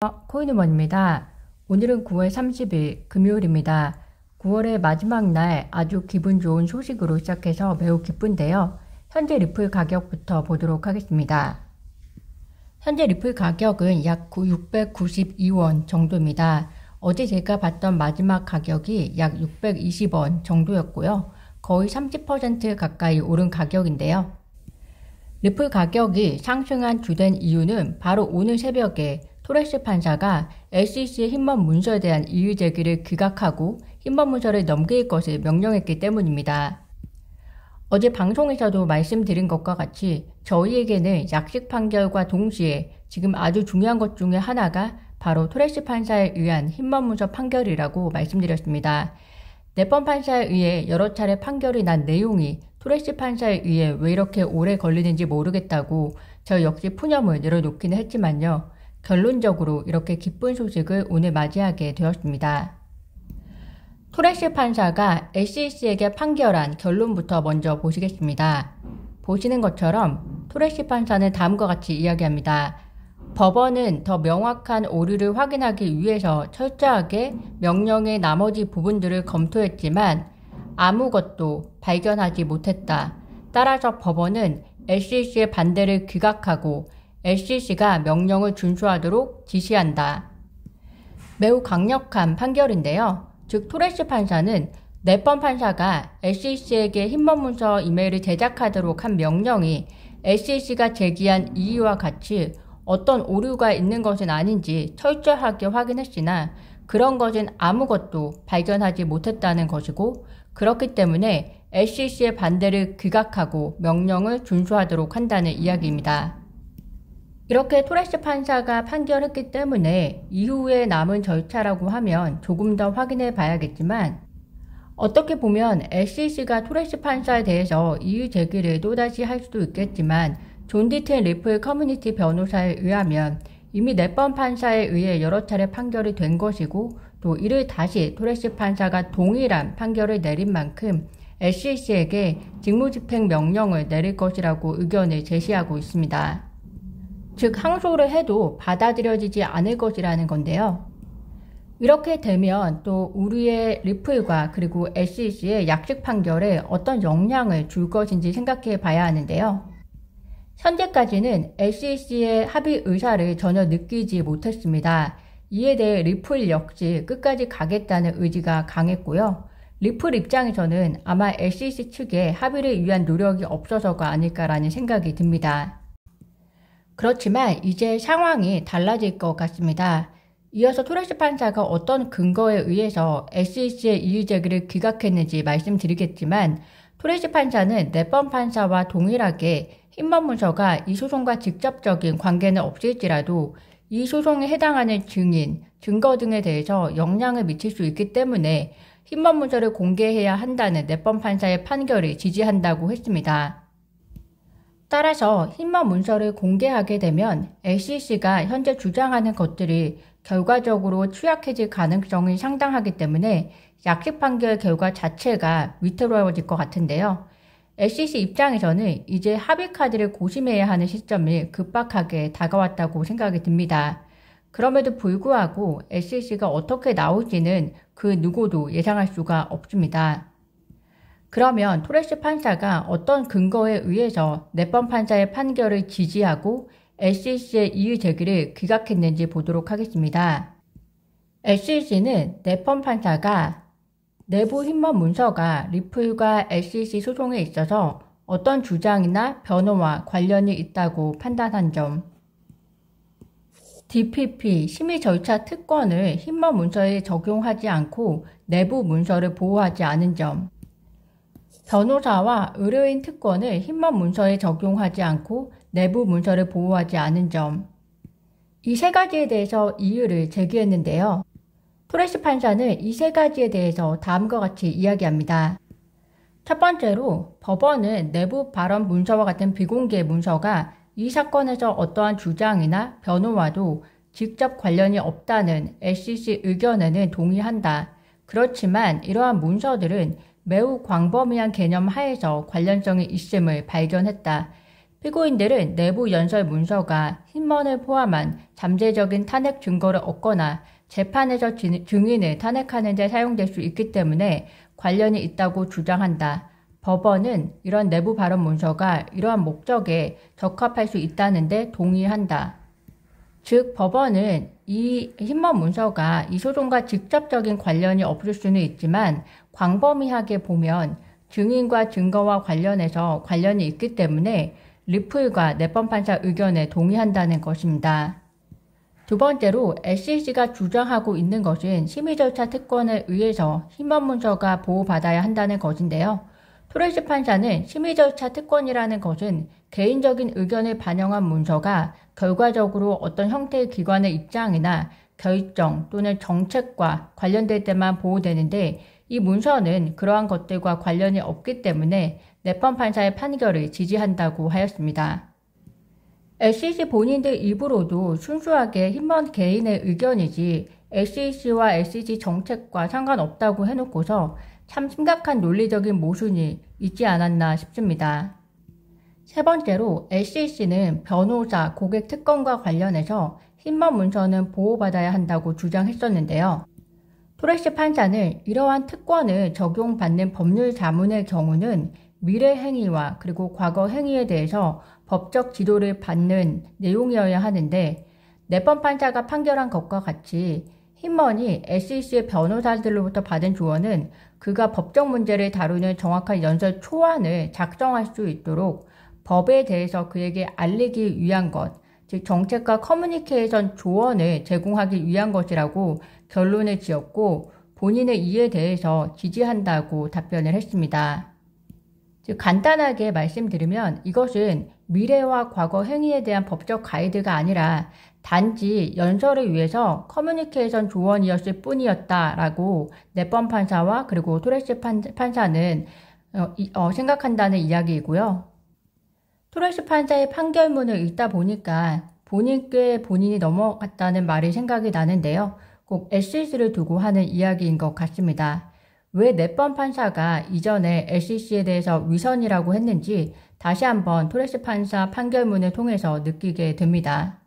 코인우먼입니다. 오늘은 9월 30일 금요일입니다. 9월의 마지막 날 아주 기분 좋은 소식으로 시작해서 매우 기쁜데요. 현재 리플 가격부터 보도록 하겠습니다. 현재 리플 가격은 약 692원 정도입니다. 어제 제가 봤던 마지막 가격이 약 620원 정도였고요. 거의 30% 가까이 오른 가격인데요. 리플 가격이 상승한 주된 이유는 바로 오늘 새벽에 토레스 판사가 SEC의 힘먼 문서에 대한 이의 제기를 기각하고 힘먼 문서를 넘길 것을 명령했기 때문입니다. 어제 방송에서도 말씀드린 것과 같이 저희에게는 약식 판결과 동시에 지금 아주 중요한 것 중에 하나가 바로 토레스 판사에 의한 힘먼 문서 판결이라고 말씀드렸습니다. 네번 판사에 의해 여러 차례 판결이 난 내용이 토레스 판사에 의해 왜 이렇게 오래 걸리는지 모르겠다고 저 역시 푸념을 내려놓기는 했지만요. 결론적으로 이렇게 기쁜 소식을 오늘 맞이하게 되었습니다. 토레스 판사가 SEC에게 판결한 결론부터 먼저 보시겠습니다. 보시는 것처럼 토레스 판사는 다음과 같이 이야기합니다. 법원은 더 명확한 오류를 확인하기 위해서 철저하게 명령의 나머지 부분들을 검토했지만 아무것도 발견하지 못했다. 따라서 법원은 SEC의 반대를 기각하고 SEC가 명령을 준수하도록 지시한다. 매우 강력한 판결인데요. 즉 토레스 판사는 네번 판사가 SEC에게 힘먼 문서 이메일을 제작하도록 한 명령이 SEC가 제기한 이의와 같이 어떤 오류가 있는 것은 아닌지 철저하게 확인했으나 그런 것은 아무것도 발견하지 못했다는 것이고 그렇기 때문에 SEC의 반대를 기각하고 명령을 준수하도록 한다는 이야기입니다. 이렇게 토레스 판사가 판결했기 때문에 이후에 남은 절차라고 하면 조금 더 확인해 봐야겠지만 어떻게 보면 SEC가 토레스 판사에 대해서 이의 제기를 또다시 할 수도 있겠지만 존 디튼 리플 커뮤니티 변호사에 의하면 이미 네번 판사에 의해 여러 차례 판결이 된 것이고 또 이를 다시 토레스 판사가 동일한 판결을 내린 만큼 SEC에게 직무집행 명령을 내릴 것이라고 의견을 제시하고 있습니다. 즉 항소를 해도 받아들여지지 않을 것이라는 건데요. 이렇게 되면 또 우리의 리플과 그리고 SEC의 약식 판결에 어떤 영향을 줄 것인지 생각해 봐야 하는데요. 현재까지는 SEC의 합의 의사를 전혀 느끼지 못했습니다. 이에 대해 리플 역시 끝까지 가겠다는 의지가 강했고요. 리플 입장에서는 아마 SEC 측에 합의를 위한 노력이 없어서가 아닐까라는 생각이 듭니다. 그렇지만 이제 상황이 달라질 것 같습니다. 이어서 토레스 판사가 어떤 근거에 의해서 SEC의 이의 제기를 기각했는지 말씀드리겠지만 토레스 판사는 네번 판사와 동일하게 힘먼 문서가 이 소송과 직접적인 관계는 없을지라도 이 소송에 해당하는 증인, 증거 등에 대해서 영향을 미칠 수 있기 때문에 힘먼 문서를 공개해야 한다는 네번 판사의 판결을 지지한다고 했습니다. 따라서 힘먼 문서를 공개하게 되면 SEC가 현재 주장하는 것들이 결과적으로 취약해질 가능성이 상당하기 때문에 약식 판결 결과 자체가 위태로워질 것 같은데요. SEC 입장에서는 이제 합의 카드를 고심해야 하는 시점이 급박하게 다가왔다고 생각이 듭니다. 그럼에도 불구하고 SEC가 어떻게 나올지는 그 누구도 예상할 수가 없습니다. 그러면 토레스 판사가 어떤 근거에 의해서 네번 판사의 판결을 지지하고 SEC의 이의 제기를 기각했는지 보도록 하겠습니다. SEC는 네번 판사가 내부 힘먼 문서가 리플과 SEC 소송에 있어서 어떤 주장이나 변호와 관련이 있다고 판단한 점, DPP 심의 절차 특권을 힘먼 문서에 적용하지 않고 내부 문서를 보호하지 않은 점, 변호사와 의뢰인 특권을 힘먼 문서에 적용하지 않고 내부 문서를 보호하지 않은 점, 이 세 가지에 대해서 이의를 제기했는데요. 토레스 판사는 이 세 가지에 대해서 다음과 같이 이야기합니다. 첫 번째로 법원은 내부 발언 문서와 같은 비공개 문서가 이 사건에서 어떠한 주장이나 변호와도 직접 관련이 없다는 SEC 의견에는 동의한다. 그렇지만 이러한 문서들은 매우 광범위한 개념 하에서 관련성이 있음을 발견했다. 피고인들은 내부 연설 문서가 힘먼을 포함한 잠재적인 탄핵 증거를 얻거나 재판에서 증인을 탄핵하는 데 사용될 수 있기 때문에 관련이 있다고 주장한다. 법원은 이런 내부 발언 문서가 이러한 목적에 적합할 수 있다는 데 동의한다. 즉 법원은 이 힘먼 문서가 이 소송과 직접적인 관련이 없을 수는 있지만 광범위하게 보면 증인과 증거와 관련해서 관련이 있기 때문에 리플과 내법판사 의견에 동의한다는 것입니다. 두 번째로 SEC가 주장하고 있는 것은 심의절차 특권에 의해서 힘먼 문서가 보호받아야 한다는 것인데요. 토레스 판사는 심의절차 특권이라는 것은 개인적인 의견을 반영한 문서가 결과적으로 어떤 형태의 기관의 입장이나 결정 또는 정책과 관련될 때만 보호되는데 이 문서는 그러한 것들과 관련이 없기 때문에 내법 판사의 판결을 지지한다고 하였습니다. SEC 본인들 입으로도 순수하게 힘먼 개인의 의견이지 SEC와 SEC 정책과 상관없다고 해놓고서 참 심각한 논리적인 모순이 있지 않았나 싶습니다. 세 번째로 SEC는 변호사, 고객 특권과 관련해서 힘먼 문서는 보호받아야 한다고 주장했었는데요. 토레스 판사는 이러한 특권을 적용받는 법률 자문의 경우는 미래 행위와 그리고 과거 행위에 대해서 법적 지도를 받는 내용이어야 하는데 내법 판사가 판결한 것과 같이 힘먼이 SEC의 변호사들로부터 받은 조언은 그가 법적 문제를 다루는 정확한 연설 초안을 작성할 수 있도록 법에 대해서 그에게 알리기 위한 것, 즉 정책과 커뮤니케이션 조언을 제공하기 위한 것이라고 결론을 지었고 본인의 이에 대해서 지지한다고 답변을 했습니다. 즉 간단하게 말씀드리면 이것은 미래와 과거 행위에 대한 법적 가이드가 아니라 단지 연설을 위해서 커뮤니케이션 조언이었을 뿐이었다라고 내법 판사와 그리고 토레스 판사는 생각한다는 이야기이고요. 토레스 판사의 판결문을 읽다 보니까 본인이 넘어갔다는 말이 생각이 나는데요. 꼭 SEC를 두고 하는 이야기인 것 같습니다. 왜 내법 판사가 이전에 SEC에 대해서 위선이라고 했는지 다시 한번 토레스 판사 판결문을 통해서 느끼게 됩니다.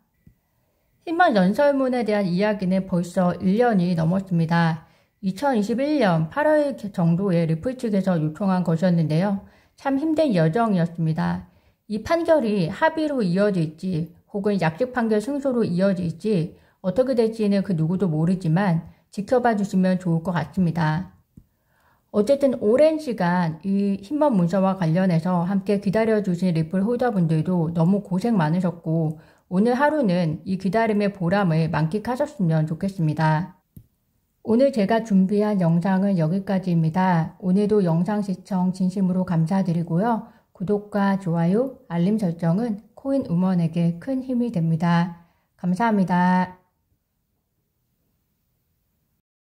힘먼 연설문에 대한 이야기는 벌써 1년이 넘었습니다. 2021년 8월 정도에 리플 측에서 요청한 것이었는데요. 참 힘든 여정이었습니다. 이 판결이 합의로 이어질지 혹은 약식 판결 승소로 이어질지 어떻게 될지는 그 누구도 모르지만 지켜봐 주시면 좋을 것 같습니다. 어쨌든 오랜 시간 이 힘먼 문서와 관련해서 함께 기다려주신 리플 홀더분들도 너무 고생 많으셨고 오늘 하루는 이 기다림의 보람을 만끽하셨으면 좋겠습니다. 오늘 제가 준비한 영상은 여기까지입니다. 오늘도 영상 시청 진심으로 감사드리고요. 구독과 좋아요, 알림 설정은 코인우먼에게 큰 힘이 됩니다. 감사합니다.